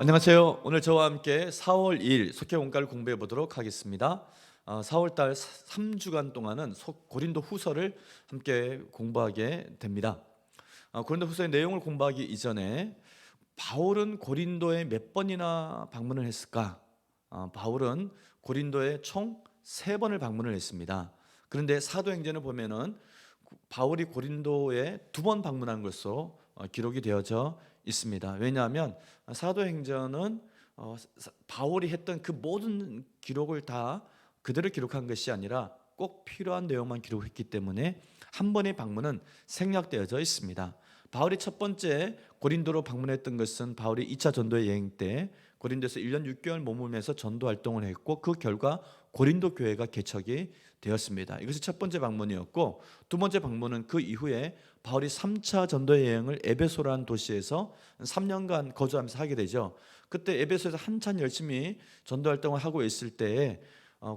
안녕하세요. 오늘 저와 함께 4월 2일 속회 원가를 공부해 보도록 하겠습니다. 4월 달 3주간 동안은 고린도 후서를 함께 공부하게 됩니다. 고린도 후서의 내용을 공부하기 이전에 바울은 고린도에 몇 번이나 방문을 했을까? 바울은 고린도에 총 3번을 방문을 했습니다. 그런데 사도행전을 보면은 바울이 고린도에 2번 방문한 것으로 기록이 되어져 있습니다. 왜냐하면 사도행전은 바울이 했던 그 모든 기록을 다 그대로 기록한 것이 아니라 꼭 필요한 내용만 기록했기 때문에 한 번의 방문은 생략되어져 있습니다. 바울이 첫 번째 고린도로 방문했던 것은 바울이 2차 전도 여행 때 고린도에서 1년 6개월 머물면서 전도 활동을 했고, 그 결과 고린도 교회가 개척이 되었습니다. 이것이 첫 번째 방문이었고, 두 번째 방문은 그 이후에 바울이 3차 전도 여행을 에베소라는 도시에서 3년간 거주하면서 하게 되죠. 그때 에베소에서 한참 열심히 전도 활동을 하고 있을 때에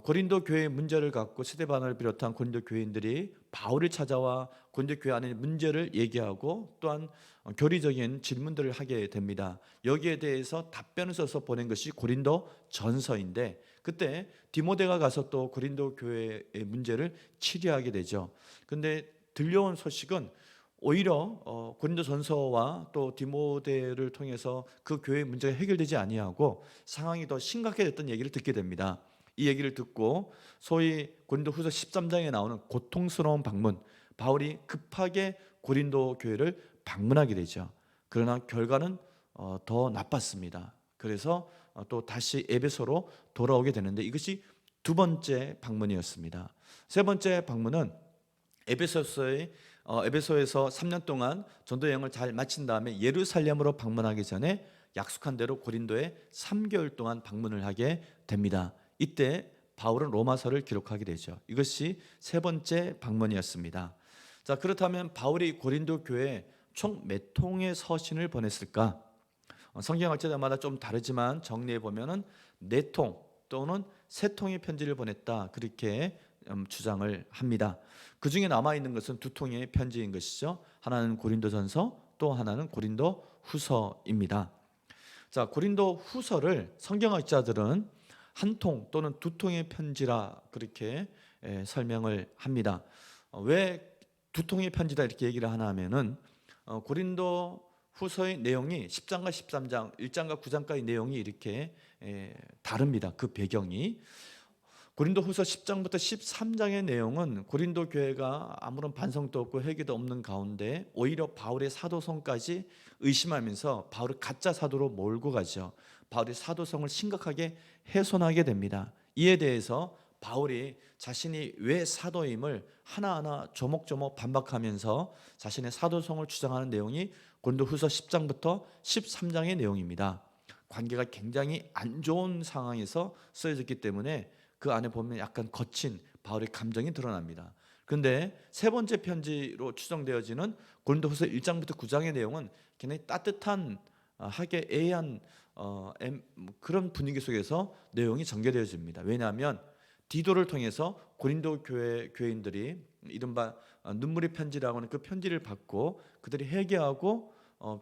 고린도 교회의 문제를 갖고 스데반을 비롯한 고린도 교인들이 바울을 찾아와 고린도 교회 안에 문제를 얘기하고 또한 교리적인 질문들을 하게 됩니다. 여기에 대해서 답변을 써서 보낸 것이 고린도 전서인데, 그때 디모데가 가서 또 고린도 교회의 문제를 치료하게 되죠. 그런데 들려온 소식은 오히려 고린도 전서와 또 디모데를 통해서 그 교회의 문제가 해결되지 아니하고 상황이 더 심각해졌던 얘기를 듣게 됩니다. 이 얘기를 듣고 소위 고린도 후서 13장에 나오는 고통스러운 방문, 바울이 급하게 고린도 교회를 방문하게 되죠. 그러나 결과는 더 나빴습니다. 그래서 또 다시 에베소로 돌아오게 되는데, 이것이 두 번째 방문이었습니다. 세 번째 방문은 에베소에서 3년 동안 전도 여행을 잘 마친 다음에 예루살렘으로 방문하기 전에 약속한 대로 고린도에 3개월 동안 방문을 하게 됩니다. 이때 바울은 로마서를 기록하게 되죠. 이것이 세 번째 방문이었습니다. 자, 그렇다면 바울이 고린도 교회에 총 몇 통의 서신을 보냈을까? 성경학자들마다 좀 다르지만 정리해 보면은 4통 또는 3통의 편지를 보냈다, 그렇게 주장을 합니다. 그 중에 남아 있는 것은 2통의 편지인 것이죠. 하나는 고린도전서, 또 하나는 고린도 후서입니다. 자, 고린도 후서를 성경학자들은 한 통 또는 2통의 편지라 그렇게 설명을 합니다. 왜 2통의 편지다 이렇게 얘기를 하나 하면은 고린도 후서의 내용이 10장과 13장, 1장과 9장까지 내용이 이렇게 다릅니다. 그 배경이 고린도 후서 10장부터 13장의 내용은 고린도 교회가 아무런 반성도 없고 회개도 없는 가운데 오히려 바울의 사도성까지 의심하면서 바울을 가짜 사도로 몰고 가죠. 바울의 사도성을 심각하게 훼손하게 됩니다. 이에 대해서 바울이 자신이 왜 사도임을 하나하나 조목조목 반박하면서 자신의 사도성을 주장하는 내용이 고린도 후서 10장부터 13장의 내용입니다. 관계가 굉장히 안 좋은 상황에서 쓰여졌기 때문에 그 안에 보면 약간 거친 바울의 감정이 드러납니다. 그런데 세 번째 편지로 추정되어지는 고린도후서 1장부터 9장의 내용은 굉장히 따뜻한 하게 애한 그런 분위기 속에서 내용이 전개되어집니다. 왜냐하면 디도를 통해서 고린도 교회인들이 이른바 눈물의 편지라고 하는 그 편지를 받고 그들이 회개하고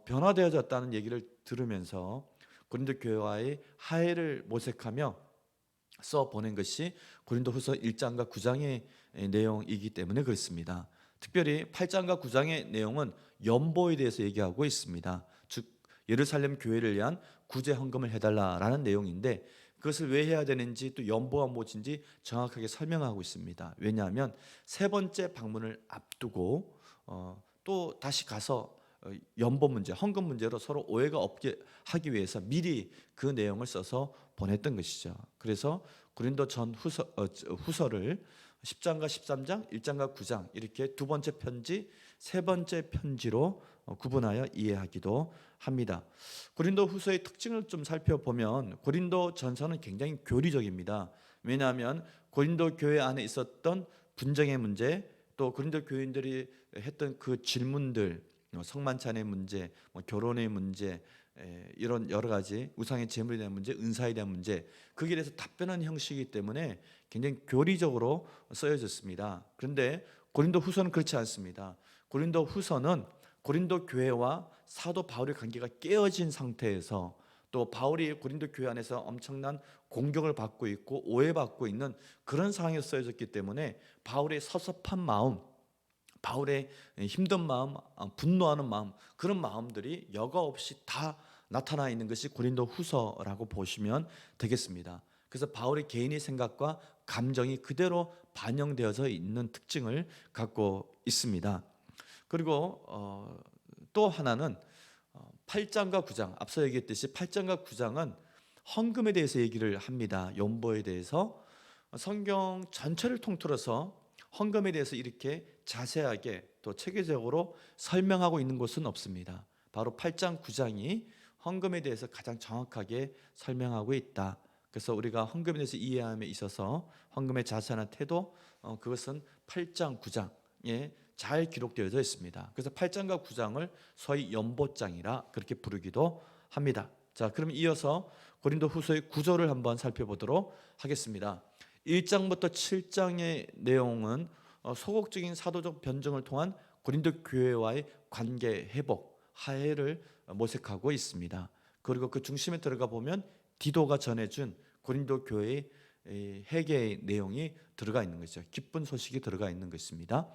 변화되어졌다는 얘기를 들으면서 고린도 교회와의 화해를 모색하며 써 보낸 것이 고린도후서 1장과 9장의 내용이기 때문에 그렇습니다. 특별히 8장과 9장의 내용은 연보에 대해서 얘기하고 있습니다. 즉 예루살렘 교회를 위한 구제 헌금을 해달라라는 내용인데, 그것을 왜 해야 되는지 또 연보가 무엇인지 정확하게 설명하고 있습니다. 왜냐하면 세 번째 방문을 앞두고 또 다시 가서 연보 문제, 헌금 문제로 서로 오해가 없게 하기 위해서 미리 그 내용을 써서 보냈던 것이죠. 그래서 고린도 전 후서를 10장과 13장, 1장과 9장 이렇게 두 번째 편지, 세 번째 편지로 구분하여 이해하기도 합니다. 고린도 후서의 특징을 좀 살펴보면 고린도 전서는 굉장히 교리적입니다. 왜냐하면 고린도 교회 안에 있었던 분쟁의 문제, 또 고린도 교인들이 했던 그 질문들, 성만찬의 문제, 결혼의 문제, 이런 여러 가지 우상의 제물에 대한 문제, 은사에 대한 문제, 거기에 대해서 답변하는 형식이기 때문에 굉장히 교리적으로 쓰여졌습니다. 그런데 고린도 후서는 그렇지 않습니다. 고린도 후서는 고린도 교회와 사도 바울의 관계가 깨어진 상태에서 또 바울이 고린도 교회 안에서 엄청난 공격을 받고 있고 오해받고 있는 그런 상황에 쓰여졌기 때문에 바울의 섭섭한 마음, 바울의 힘든 마음, 분노하는 마음, 그런 마음들이 여과 없이 다 나타나 있는 것이 고린도 후서라고 보시면 되겠습니다. 그래서 바울의 개인의 생각과 감정이 그대로 반영되어져 있는 특징을 갖고 있습니다. 그리고 또 하나는 8장과 9장, 앞서 얘기했듯이 8장과 9장은 헌금에 대해서 얘기를 합니다. 연보에 대해서. 성경 전체를 통틀어서 헌금에 대해서 이렇게 자세하게 또 체계적으로 설명하고 있는 곳은 없습니다. 바로 8장, 9장이 헌금에 대해서 가장 정확하게 설명하고 있다. 그래서 우리가 헌금에 대해서 이해함에 있어서 헌금의 자세한 태도, 그것은 8장, 9장에 잘 기록되어져 있습니다. 그래서 8장과 9장을 소위 연보장이라 그렇게 부르기도 합니다. 자, 그럼 이어서 고린도 후서의 구조를 한번 살펴보도록 하겠습니다. 1장부터 7장의 내용은 소극적인 사도적 변증을 통한 고린도 교회와의 관계 회복, 화해를 모색하고 있습니다. 그리고 그 중심에 들어가 보면 디도가 전해준 고린도 교회의 회개의 내용이 들어가 있는 것이죠. 기쁜 소식이 들어가 있는 것입니다.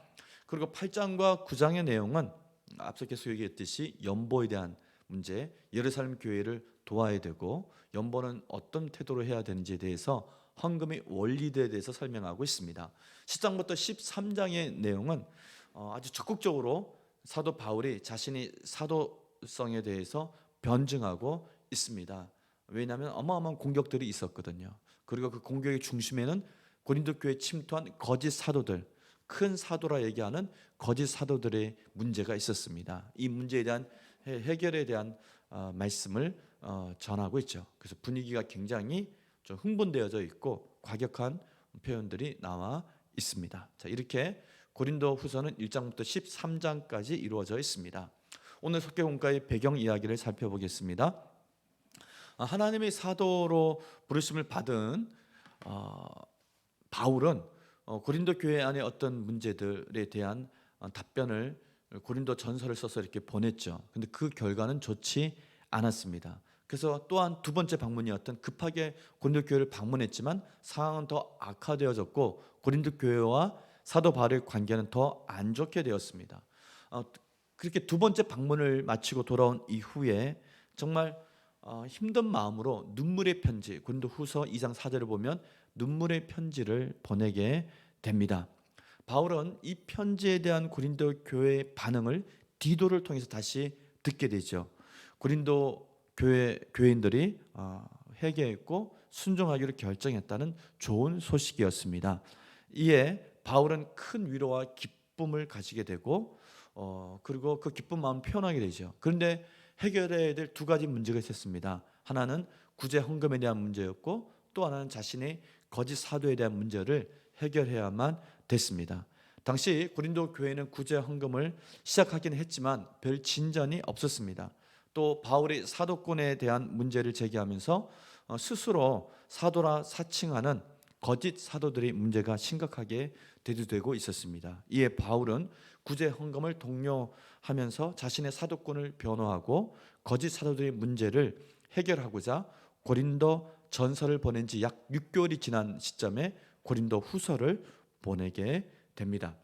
그리고 8장과 9장의 내용은 앞서 계속 얘기했듯이 연보에 대한 문제, 예루살렘 교회를 도와야 되고 연보는 어떤 태도로 해야 되는지에 대해서 헌금의 원리들에 대해서 설명하고 있습니다. 10장부터 13장의 내용은 아주 적극적으로 사도 바울이 자신의 사도성에 대해서 변증하고 있습니다. 왜냐하면 어마어마한 공격들이 있었거든요. 그리고 그 공격의 중심에는 고린도 교회에 침투한 거짓 사도들, 큰 사도라 얘기하는 거짓 사도들의 문제가 있었습니다. 이 문제에 대한 해결에 대한 말씀을 전하고 있죠. 그래서 분위기가 굉장히 좀 흥분되어져 있고 과격한 표현들이 나와 있습니다. 자, 이렇게 고린도 후서는 1장부터 13장까지 이루어져 있습니다. 오늘 속교 공과의 배경 이야기를 살펴보겠습니다. 하나님의 사도로 부르심을 받은 바울은 고린도 교회 안에 어떤 문제들에 대한 답변을 고린도 전서를 써서 이렇게 보냈죠. 근데 그 결과는 좋지 않았습니다. 그래서 또한 두 번째 방문이었던 급하게 고린도 교회를 방문했지만 상황은 더 악화되어졌고 고린도 교회와 사도 바울의 관계는 더 안 좋게 되었습니다. 그렇게 두 번째 방문을 마치고 돌아온 이후에 정말 힘든 마음으로 눈물의 편지, 고린도 후서 2장 4절을 보면 눈물의 편지를 보내게 됩니다. 바울은 이 편지에 대한 고린도 교회의 반응을 디도를 통해서 다시 듣게 되죠. 고린도 교회인들이 회개했고 순종하기로 결정했다는 좋은 소식이었습니다. 이에 바울은 큰 위로와 기쁨을 가지게 되고 그리고 그 기쁜 마음을 표현하게 되죠. 그런데 해결해야 될 두 가지 문제가 있었습니다. 하나는 구제 헌금에 대한 문제였고 또 하나는 자신의 거짓 사도에 대한 문제를 해결해야만 됐습니다. 당시 고린도 교회는 구제 헌금을 시작하긴 했지만 별 진전이 없었습니다. 또 바울이 사도권에 대한 문제를 제기하면서 스스로 사도라 사칭하는 거짓 사도들의 문제가 심각하게 대두되고 있었습니다. 이에 바울은 구제 헌금을 독려하면서 자신의 사도권을 변호하고 거짓 사도들의 문제를 해결하고자 고린도 전서를 보낸 지 약 6개월이 지난 시점에 고린도 후서를 보내게 됩니다.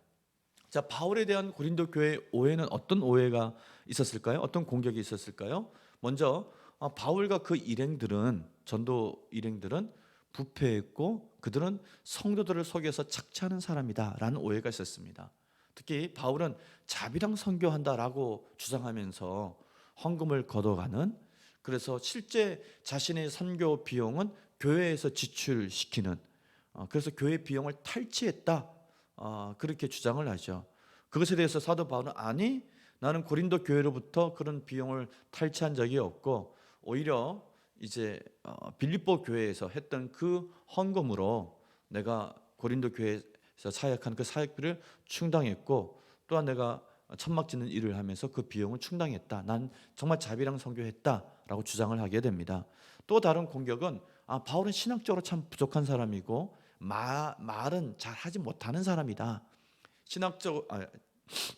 자, 바울에 대한 고린도 교회의 오해는 어떤 오해가 있었을까요? 어떤 공격이 있었을까요? 먼저 바울과 그 전도 일행들은 부패했고 그들은 성도들을 속여서 착취하는 사람이다라는 오해가 있었습니다. 특히 바울은 자비랑 선교한다라고 주장하면서 헌금을 걷어가는, 그래서 실제 자신의 선교 비용은 교회에서 지출시키는, 그래서 교회 비용을 탈취했다, 그렇게 주장을 하죠. 그것에 대해서 사도 바울은 아니, 나는 고린도 교회로부터 그런 비용을 탈취한 적이 없고 오히려 이제 빌립보 교회에서 했던 그 헌금으로 내가 고린도 교회에서 사역한 그 사역비를 충당했고 또한 내가 천막 짓는 일을 하면서 그 비용을 충당했다. 난 정말 자비랑 선교했다라고 주장을 하게 됩니다. 또 다른 공격은 바울은 신학적으로 참 부족한 사람이고 말은 잘 하지 못하는 사람이다.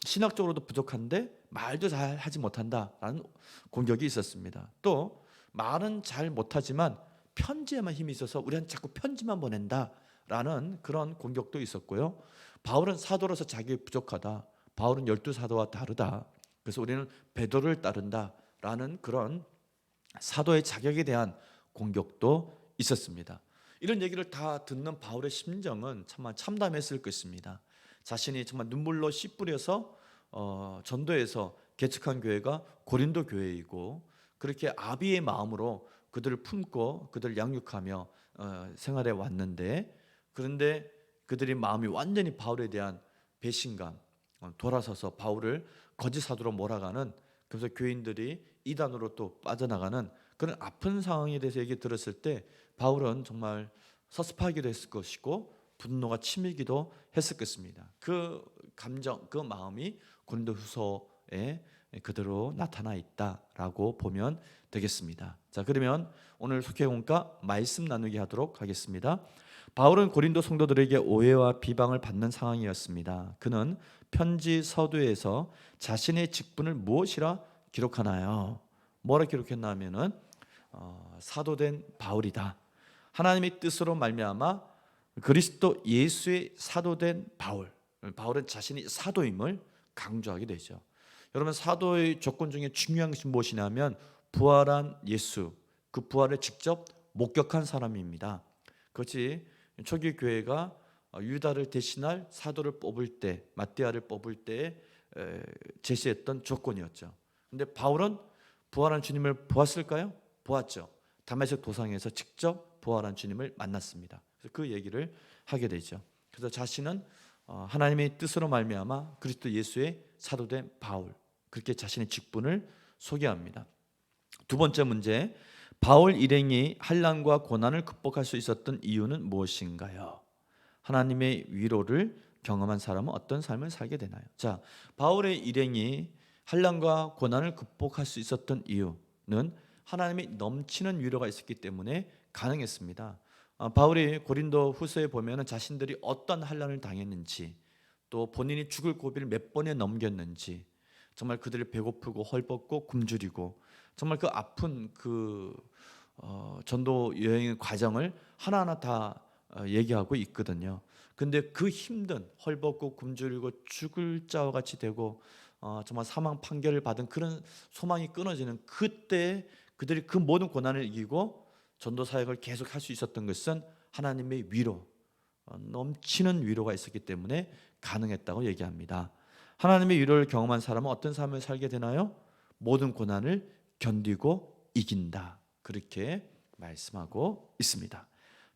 신학적으로도 부족한데 말도 잘 하지 못한다라는 공격이 있었습니다. 또 말은 잘 못하지만 편지에만 힘이 있어서 우리한테 자꾸 편지만 보낸다라는 그런 공격도 있었고요. 바울은 사도로서 자기 부족하다. 바울은 12사도와 다르다. 그래서 우리는 베드로를 따른다라는 그런 사도의 자격에 대한 공격도 있었습니다. 이런 얘기를 다 듣는 바울의 심정은 정말 참담했을 것입니다. 자신이 정말 눈물로 씨 뿌려서 전도해서 개척한 교회가 고린도 교회이고, 그렇게 아비의 마음으로 그들을 품고 그들을 양육하며 생활해 왔는데, 그런데 그들의 마음이 완전히 바울에 대한 배신감, 돌아서서 바울을 거짓 사도로 몰아가는, 그래서 교인들이 이단으로 또 빠져나가는 그런 아픈 상황에 대해서 얘기 들었을 때 바울은 정말 섭섭하기도 했을 것이고 분노가 치밀기도 했을 것입니다. 그 감정, 그 마음이 고린도후서에 그대로 나타나 있다라고 보면 되겠습니다. 자, 그러면 오늘 속회공과 말씀 나누기 하도록 하겠습니다. 바울은 고린도 성도들에게 오해와 비방을 받는 상황이었습니다. 그는 편지 서두에서 자신의 직분을 무엇이라 기록하나요? 뭐라 기록했냐면은 사도된 바울이다. 하나님의 뜻으로 말미암아 그리스도 예수의 사도된 바울. 바울은 자신이 사도임을 강조하게 되죠. 여러분, 사도의 조건 중에 중요한 것이 무엇이냐면 부활한 예수, 그 부활을 직접 목격한 사람입니다. 그것이 초기 교회가 유다를 대신할 사도를 뽑을 때, 마띠아를 뽑을 때 제시했던 조건이었죠. 근데 바울은 부활한 주님을 보았을까요? 보았죠. 다메섹 도상에서 직접 부활한 주님을 만났습니다. 그래서 그 얘기를 하게 되죠. 그래서 자신은 하나님의 뜻으로 말미암아 그리스도 예수의 사도된 바울, 그렇게 자신의 직분을 소개합니다. 두 번째 문제, 바울 일행이 환난과 고난을 극복할 수 있었던 이유는 무엇인가요? 하나님의 위로를 경험한 사람은 어떤 삶을 살게 되나요? 자, 바울의 일행이 환난과 고난을 극복할 수 있었던 이유는 하나님의 넘치는 위로가 있었기 때문에 가능했습니다. 바울이 고린도 후서에 보면 자신들이 어떤 환난을 당했는지, 또 본인이 죽을 고비를 몇 번에 넘겼는지, 정말 그들이 배고프고 헐벗고 굶주리고 정말 그 아픈 그 전도 여행의 과정을 하나하나 다 얘기하고 있거든요. 근데 그 힘든 헐벗고 굶주리고 죽을 자와 같이 되고 정말 사망 판결을 받은 그런 소망이 끊어지는 그때 그들이 그 모든 고난을 이기고 전도 사역을 계속 할 수 있었던 것은 하나님의 위로, 넘치는 위로가 있었기 때문에 가능했다고 얘기합니다. 하나님의 위로를 경험한 사람은 어떤 삶을 살게 되나요? 모든 고난을 견디고 이긴다, 그렇게 말씀하고 있습니다.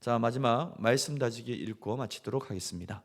자, 마지막 말씀 다지기 읽고 마치도록 하겠습니다.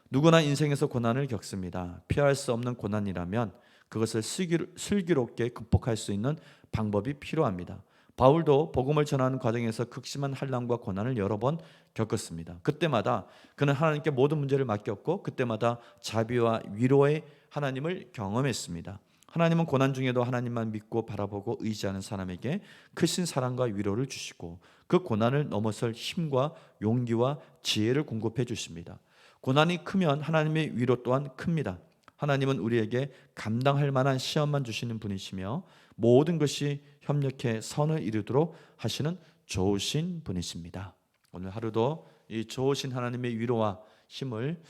누구나 인생에서 고난을 겪습니다. 피할 수 없는 고난이라면 그것을 슬기롭게 극복할 수 있는 방법이 필요합니다. 바울도 복음을 전하는 과정에서 극심한 환난과 고난을 여러 번 겪었습니다. 그때마다 그는 하나님께 모든 문제를 맡겼고 그때마다 자비와 위로의 하나님을 경험했습니다. 하나님은 고난 중에도 하나님만 믿고 바라보고 의지하는 사람에게 크신 사랑과 위로를 주시고 그 고난을 넘어설 힘과 용기와 지혜를 공급해 주십니다. 고난이 크면 하나님의 위로 또한 큽니다. 하나님은 우리에게 감당할 만한 시험만 주시는 분이시며 모든 것이 협력해 선을 이루도록 하시는 좋으신 분이십니다. 오늘 하루도 이 좋으신 하나님의 위로와 힘을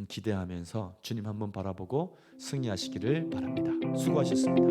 기대하면서 주님 한번 바라보고 승리하시기를 바랍니다. 수고하셨습니다.